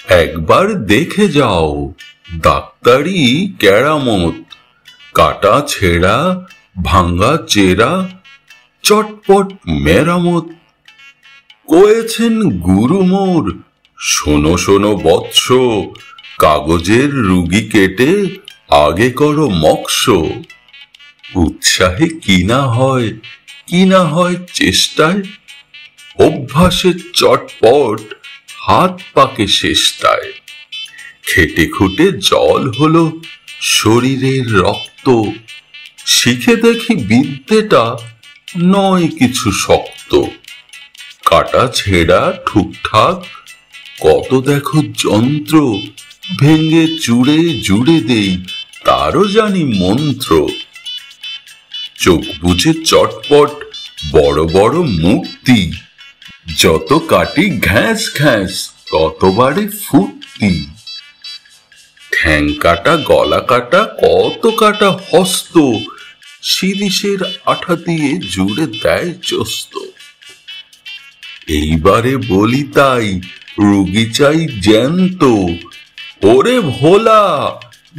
একবার দেখে যাও ডাক্তারি কেরামত, কাটা ছেঁড়া ভাঙ্গা চেরা চটপট মেরামত। কয়েছেন গুরু মোর শোনো শোনো বৎস, কাগজের রুগী কেটে আগে করো মক্ষ। উৎসাহে কি না হয় চেষ্টায়, অভ্যাসে চটপট হাত পাকে শেষটায়। খেটে খুটে জল হলো শরীরের রক্ত, শিখে দেখি বিদ্যেটা নয় কিছু শক্ত। কাটা ছেঁড়া ঠুকঠাক কত দেখো যন্ত্র, ভেঙ্গে চুড়ে জুড়ে দেই তারও জানি মন্ত্র। চোখ বুঝে চটপট বড় বড় মূর্তি, যত কাটি ঘ্যাঁস ঘ্যাঁস ততবারে ফুর্তি। ঠ্যাং কাটা গলা কাটা কত কাটা হস্ত, শিরিষের আঠা দিয়ে জুড়ে দেয় চস্ত। এইবারে বলি তাই রুগী চাই জ্যান্ত, ওরে ভোলা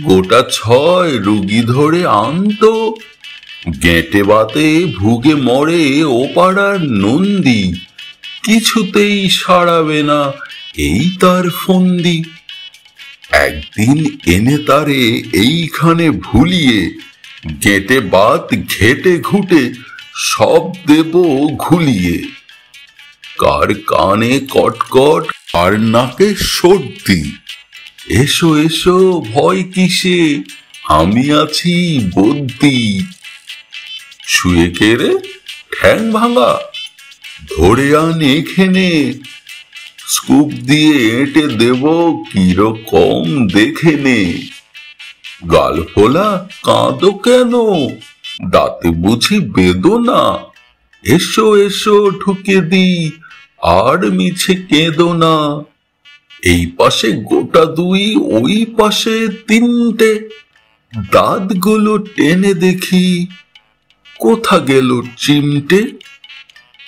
গোটা 6 রুগী ধরে আনতো। গেঁটে বাতে ভুগে মরে ও পাড়ার নন্দী, কিছুতেই সারাবে না এই তার ফন্দি। একদিন এনে তারে এইখানে ভুলিয়ে, গেঁটে বাত ঘেটে ঘুটে সব দেব ঘুলিয়ে। কার কানে কটকট আর নাকে সর্দি, এসো এসো ভয় কিসে আমি আছি বদ্যি। শুয়ে কেড়ে ঠ্যাং ভাঙা ধরে আন এখানে, স্কুপ দিয়ে এঁটে দেব কিরকম দেখে নে। গাল ফোলা কাঁদো কেন, দাঁতে বুঝি বেদনা, এসো এসো ঢুকে দি আর মিছে কেঁদো না। এই পাশে গোটা 2 ওই পাশে 3টে, দাঁতগুলো টেনে দেখি কোথা গেল চিমটে।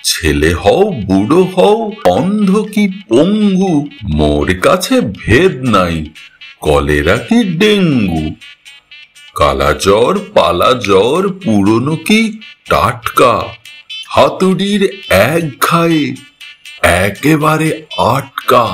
ছেলে হও বুড়ো হও অন্ধ কি পঙ্গু, মোর কাছে ভেদ নাই কলেরা কি ডেঙ্গু। কালা জ্বর পালা জ্বর পুরনো কি টাটকা, হাতুড়ির এক ঘায়ে একেবারে আটকা।